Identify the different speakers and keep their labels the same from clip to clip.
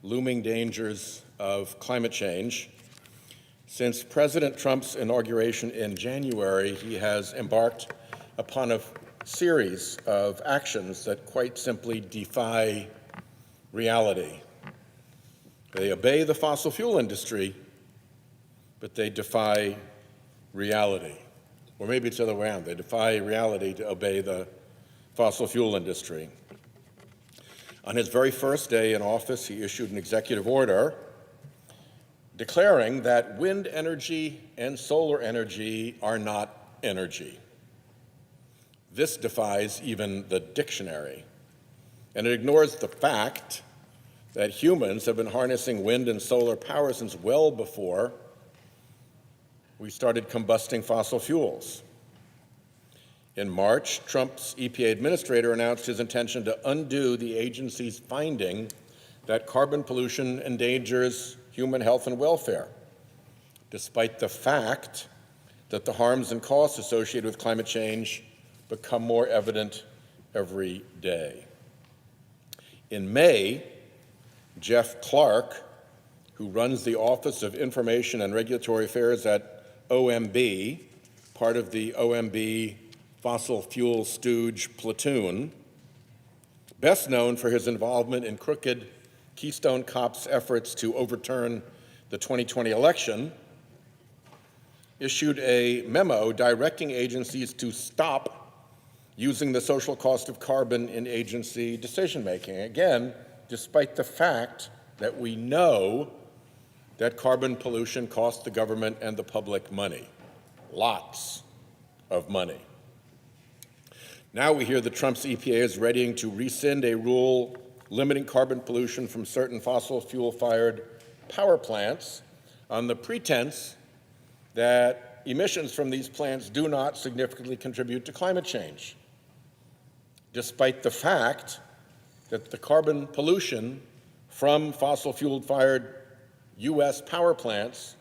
Speaker 1: looming dangers of climate change. Since President Trump's inauguration in January, he has embarked upon a series of actions that quite simply defy reality. They obey the fossil fuel industry, but they defy reality. Or maybe it's the other way around. They defy reality to obey the fossil fuel industry. On his very first day in office, he issued an executive order declaring that wind energy and solar energy are not energy. This defies even the dictionary, and it ignores the fact that humans have been harnessing wind and solar power since well before we started combusting fossil fuels. In March, Trump's EPA administrator announced his intention to undo the agency's finding that carbon pollution endangers human health and welfare, despite the fact that the harms and costs associated with climate change become more evident every day. In May, Jeff Clark, who runs the Office of Information and Regulatory Affairs at OMB, part of the OMB fossil fuel stooge platoon, best known for his involvement in crooked Keystone Cops' efforts to overturn the 2020 election, issued a memo directing agencies to stop using the social cost of carbon in agency decision-making. Again, despite the fact that we know that carbon pollution costs the government and the public money, lots of money. Now we hear that Trump's EPA is readying to rescind a rule limiting carbon pollution from certain fossil fuel-fired power plants on the pretense that emissions from these plants do not significantly contribute to climate change, despite the fact that the carbon pollution from fossil fuel-fired U.S. power plants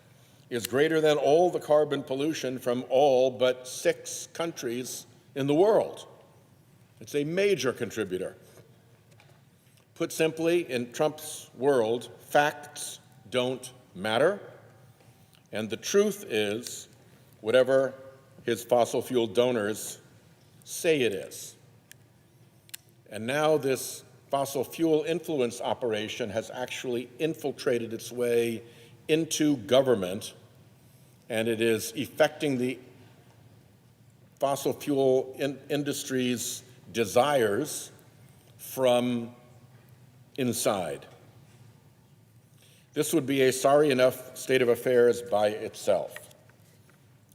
Speaker 1: is greater than all the carbon pollution from all but 6 countries in the world. It's a major contributor. Put simply, in Trump's world, facts don't matter, and the truth is whatever his fossil fuel donors say it is. And now this fossil fuel influence operation has actually infiltrated its way into government, and it is effecting the fossil fuel industry's desires from inside. This would be a sorry enough state of affairs by itself.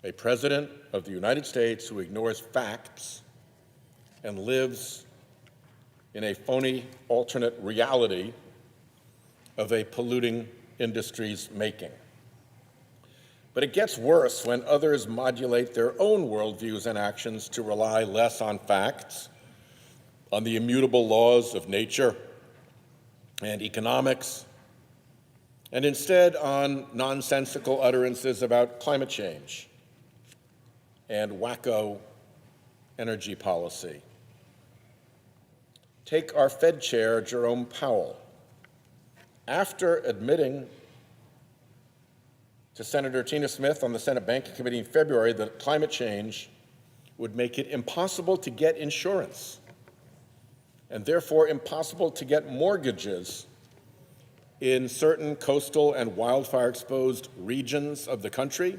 Speaker 1: A president of the United States who ignores facts and lives in a phony alternate reality of a polluting industry's making. But it gets worse when others modulate their own worldviews and actions to rely less on facts, on the immutable laws of nature and economics, and instead on nonsensical utterances about climate change and wacko energy policy. Take our Fed chair, Jerome Powell. After admitting to Senator Tina Smith on the Senate Banking Committee in February that climate change would make it impossible to get insurance and therefore impossible to get mortgages in certain coastal and wildfire-exposed regions of the country,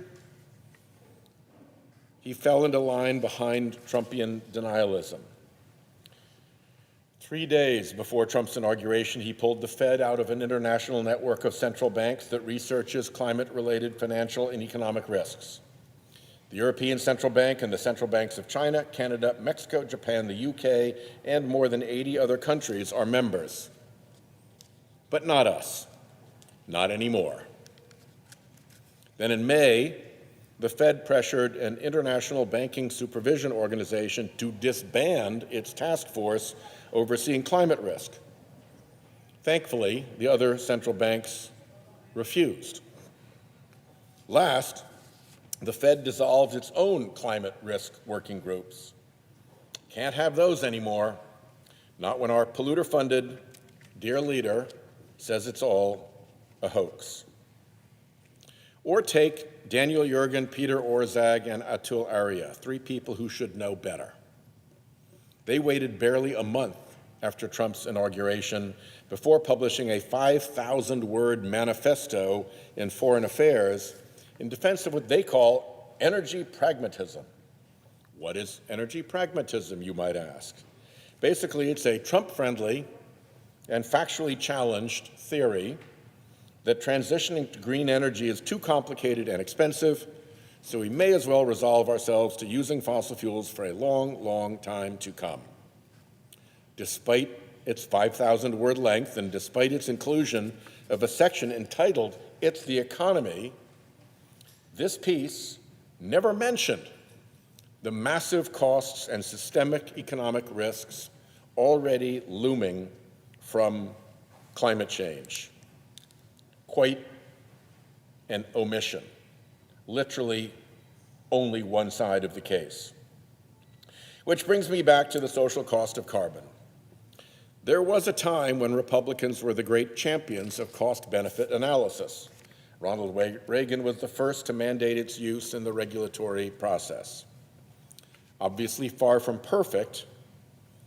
Speaker 1: he fell into line behind Trumpian denialism. 3 days before Trump's inauguration, he pulled the Fed out of an international network of central banks that researches climate-related financial and economic risks. The European Central Bank and the central banks of China, Canada, Mexico, Japan, the UK, and more than 80 other countries are members. But not us. Not anymore. Then in May, the Fed pressured an international banking supervision organization to disband its task force overseeing climate risk. Thankfully, the other central banks refused. Last, the Fed dissolved its own climate risk working groups. Can't have those anymore, not when our polluter-funded dear leader says it's all a hoax. Or take Daniel Yergin, Peter Orszag, and Atul Arya, three people who should know better. They waited barely a month after Trump's inauguration before publishing a 5,000-word manifesto in Foreign Affairs in defense of what they call energy pragmatism. What is energy pragmatism, you might ask? Basically, it's a Trump-friendly and factually challenged theory that transitioning to green energy is too complicated and expensive, so we may as well resolve ourselves to using fossil fuels for a long, long time to come. Despite its 5,000-word length and despite its inclusion of a section entitled "It's the Economy," this piece never mentioned the massive costs and systemic economic risks already looming from climate change. Quite an omission, literally only one side of the case. Which brings me back to the social cost of carbon. There was a time when Republicans were the great champions of cost-benefit analysis. Ronald Reagan was the first to mandate its use in the regulatory process. Obviously far from perfect,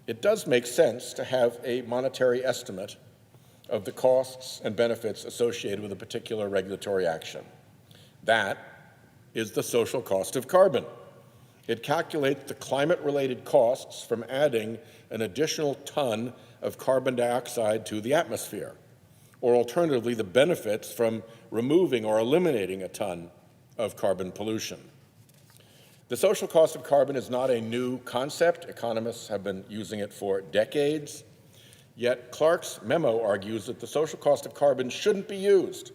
Speaker 1: it does make sense to have a monetary estimate of the costs and benefits associated with a particular regulatory action. That is the social cost of carbon. It calculates the climate-related costs from adding an additional ton of carbon dioxide to the atmosphere, or alternatively, the benefits from removing or eliminating a ton of carbon pollution. The social cost of carbon is not a new concept. Economists have been using it for decades. Yet Clark's memo argues that the social cost of carbon shouldn't be used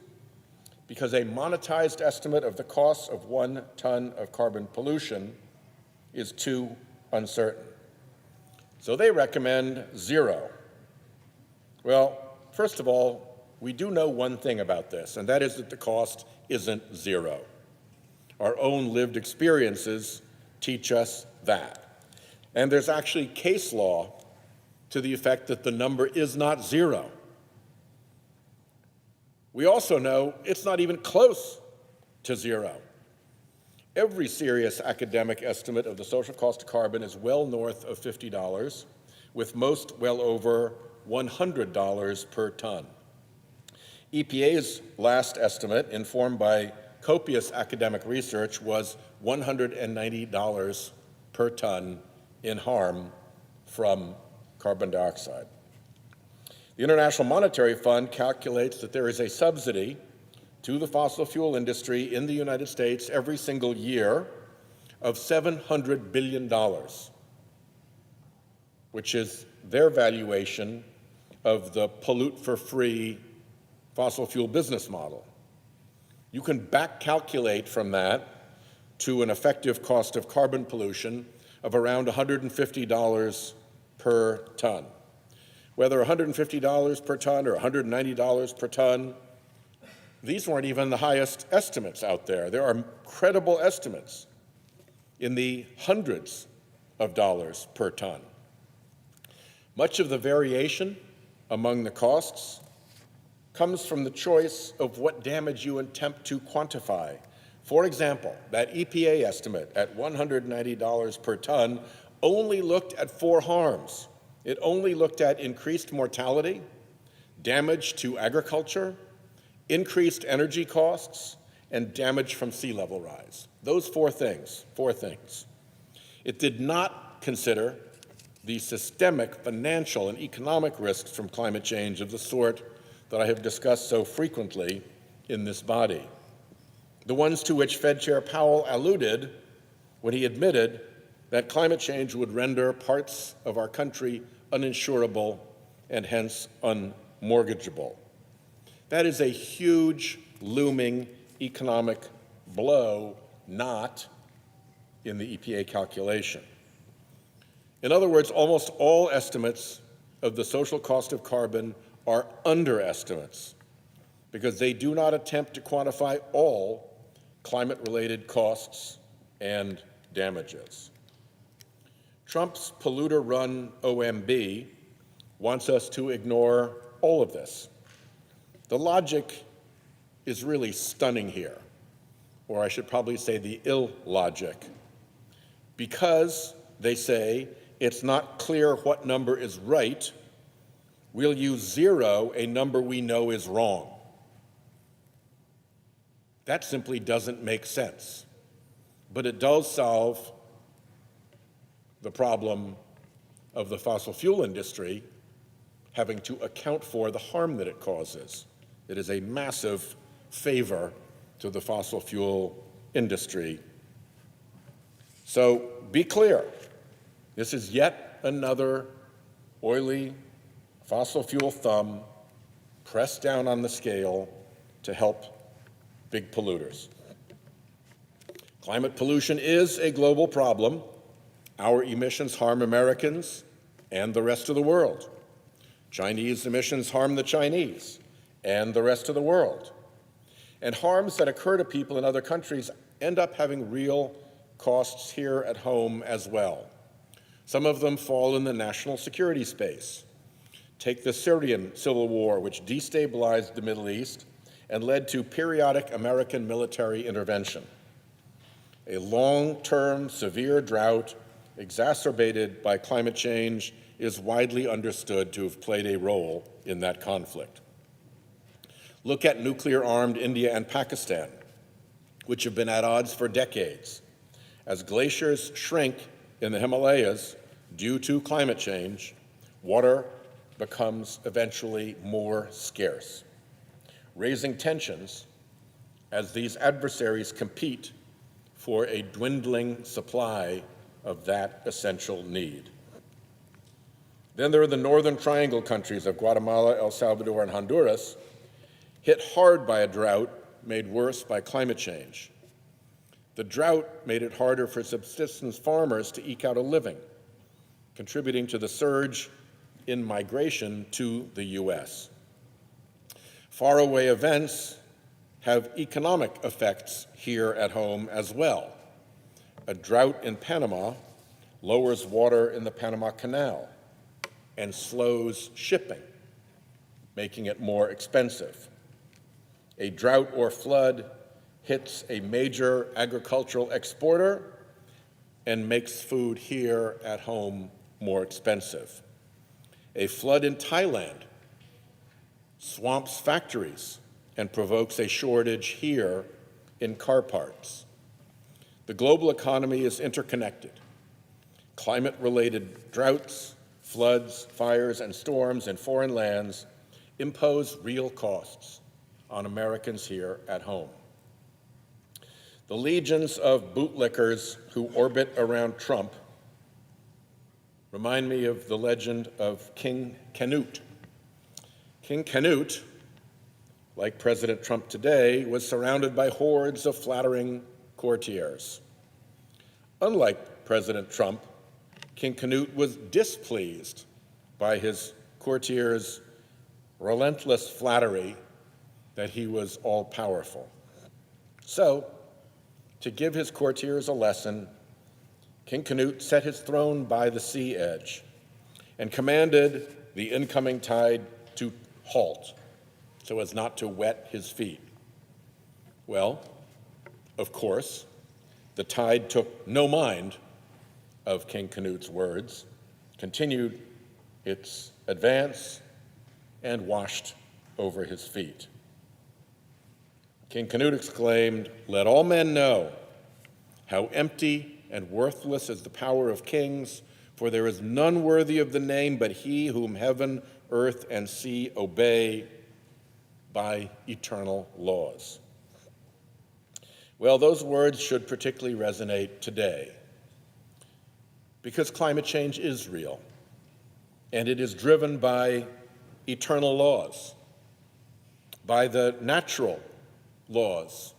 Speaker 1: because a monetized estimate of the costs of 1 ton of carbon pollution is too uncertain. So they recommend 0. Well, first of all, we do know one thing about this, and that is that the cost isn't 0. Our own lived experiences teach us that. And there's actually case law to the effect that the number is not 0. We also know it's not even close to 0. Every serious academic estimate of the social cost of carbon is well north of $50, with most well over $100 per ton. EPA's last estimate, informed by copious academic research, was $190 per ton in harm from carbon dioxide. The International Monetary Fund calculates that there is a subsidy to the fossil fuel industry in the United States every single year of $700 billion, which is their valuation of the pollute-for-free fossil fuel business model. You can back calculate from that to an effective cost of carbon pollution of around $150 per ton. Whether $150 per ton or $190 per ton, these weren't even the highest estimates out there. There are credible estimates in the hundreds of dollars per ton. Much of the variation among the costs comes from the choice of what damage you attempt to quantify. For example, that EPA estimate at $190 per ton only looked at 4 harms. It only looked at increased mortality, damage to agriculture, increased energy costs, and damage from sea level rise. Those 4 things. It did not consider the systemic financial and economic risks from climate change of the sort that I have discussed so frequently in this body, the ones to which Fed Chair Powell alluded when he admitted that climate change would render parts of our country uninsurable and hence unmortgageable. That is a huge, looming economic blow, not in the EPA calculation. In other words, almost all estimates of the social cost of carbon are underestimates because they do not attempt to quantify all climate-related costs and damages. Trump's polluter-run OMB wants us to ignore all of this. The logic is really stunning here, or I should probably say the illogic, because they say it's not clear what number is right, we'll use 0, a number we know is wrong. That simply doesn't make sense, but it does solve the problem of the fossil fuel industry having to account for the harm that it causes. It is a massive favor to the fossil fuel industry. So be clear, this is yet another oily fossil fuel thumb pressed down on the scale to help big polluters. Climate pollution is a global problem. Our emissions harm Americans and the rest of the world. Chinese emissions harm the Chinese and the rest of the world. And harms that occur to people in other countries end up having real costs here at home as well. Some of them fall in the national security space. Take the Syrian civil war, which destabilized the Middle East and led to periodic American military intervention. A long-term severe drought exacerbated by climate change is widely understood to have played a role in that conflict. Look at nuclear-armed India and Pakistan, which have been at odds for decades. As glaciers shrink in the Himalayas due to climate change, water becomes eventually more scarce, raising tensions as these adversaries compete for a dwindling supply of that essential need. Then there are the Northern Triangle countries of Guatemala, El Salvador, and Honduras, hit hard by a drought made worse by climate change. The drought made it harder for subsistence farmers to eke out a living, contributing to the surge in migration to the U.S. Faraway events have economic effects here at home as well. A drought in Panama lowers water in the Panama Canal and slows shipping, making it more expensive. A drought or flood hits a major agricultural exporter and makes food here at home more expensive. A flood in Thailand swamps factories and provokes a shortage here in car parts. The global economy is interconnected. Climate-related droughts, floods, fires, and storms in foreign lands impose real costs on Americans here at home. The legions of bootlickers who orbit around Trump remind me of the legend of King Canute. King Canute, like President Trump today, was surrounded by hordes of flattering courtiers. Unlike President Trump, King Canute was displeased by his courtiers' relentless flattery that he was all-powerful. So, to give his courtiers a lesson, King Canute set his throne by the sea edge and commanded the incoming tide to halt so as not to wet his feet. Well, of course, the tide took no mind of King Canute's words, continued its advance, and washed over his feet. King Canute exclaimed, "Let all men know how empty and worthless is the power of kings, for there is none worthy of the name but he whom heaven, earth, and sea obey by eternal laws." Well, those words should particularly resonate today, because climate change is real, and it is driven by eternal laws, by the natural laws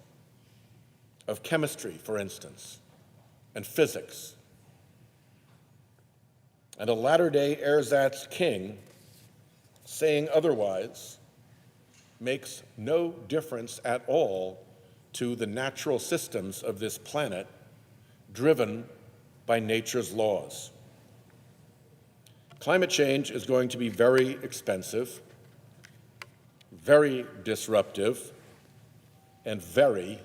Speaker 1: of chemistry, for instance, and physics. And a latter-day ersatz king saying otherwise makes no difference at all to the natural systems of this planet driven by nature's laws. Climate change is going to be very expensive, very disruptive, and very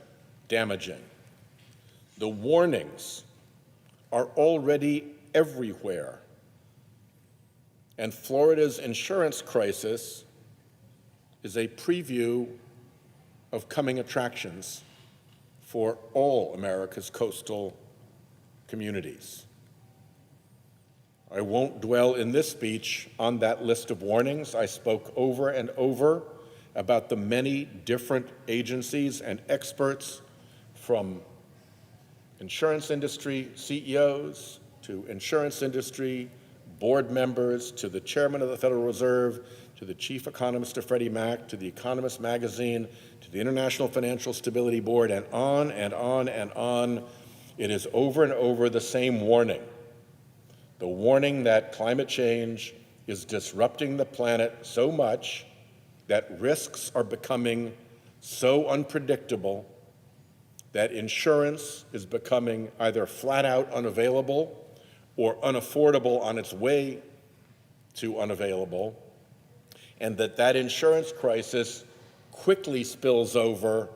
Speaker 1: damaging. The warnings are already everywhere. And Florida's insurance crisis is a preview of coming attractions for all America's coastal communities. I won't dwell in this speech on that list of warnings. I spoke over and over about the many different agencies and experts, from insurance industry CEOs to insurance industry board members to the chairman of the Federal Reserve to the chief economist of Freddie Mac to the Economist magazine to the International Financial Stability Board, and on and on and on. It is over and over the same warning. The warning that climate change is disrupting the planet so much that risks are becoming so unpredictable that insurance is becoming either flat out unavailable or unaffordable on its way to unavailable, and that insurance crisis quickly spills over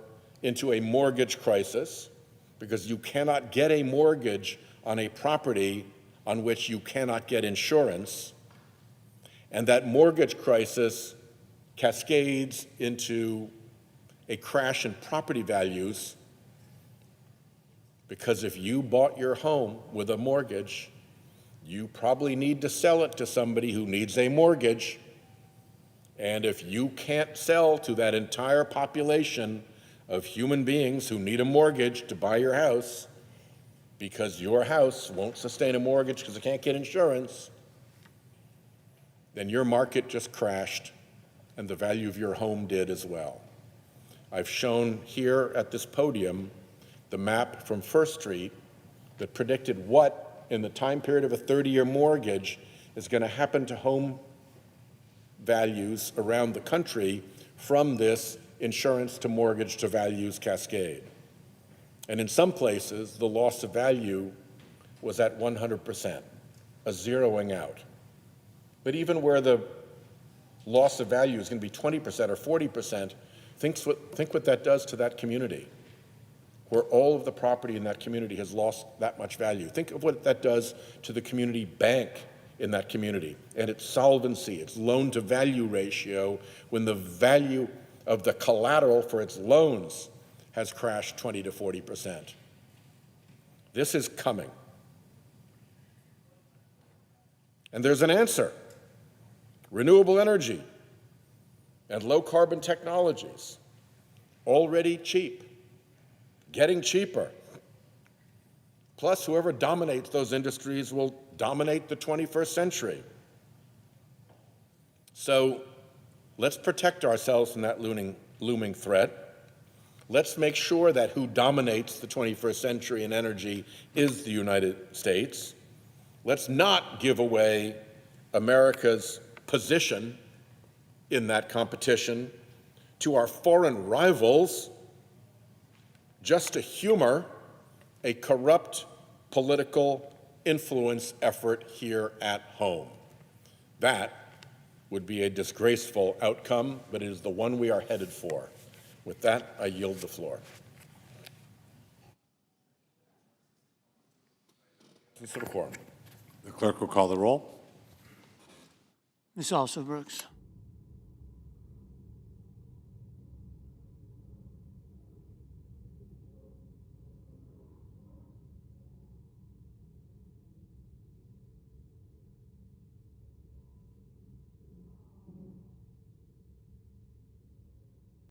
Speaker 1: into a mortgage crisis, because you cannot get a mortgage on a property on which you cannot get insurance, and that mortgage crisis cascades into a crash in property values, because if you bought your home with a mortgage, you probably need to sell it to somebody who needs a mortgage. And if you can't sell to that entire population of human beings who need a mortgage to buy your house, because your house won't sustain a mortgage because it can't get insurance, then your market just crashed, and the value of your home did as well. I've shown here at this podium the map from First Street that predicted what, in the time period of a 30-year mortgage, is going to happen to home values around the country from this insurance to mortgage to values cascade. And in some places, the loss of value was at 100%, a zeroing out. But even where the loss of value is going to be 20% or 40%, think what that does to that community, where all of the property in that community has lost that much value. Think of what that does to the community bank in that community and its solvency, its loan-to-value ratio, when the value of the collateral for its loans has crashed 20 to 40%. This is coming. And there's an answer. Renewable energy and low-carbon technologies, already cheap, getting cheaper. Plus, whoever dominates those industries will dominate the 21st century. So let's protect ourselves from that looming threat. Let's make sure that who dominates the 21st century in energy is the United States. Let's not give away America's position in that competition to our foreign rivals just to humor a corrupt political influence effort here at home. That would be a disgraceful outcome, but it is the one we are headed for. With that, I yield the floor.
Speaker 2: The clerk will call the roll.
Speaker 3: Ms. Alston Brooks.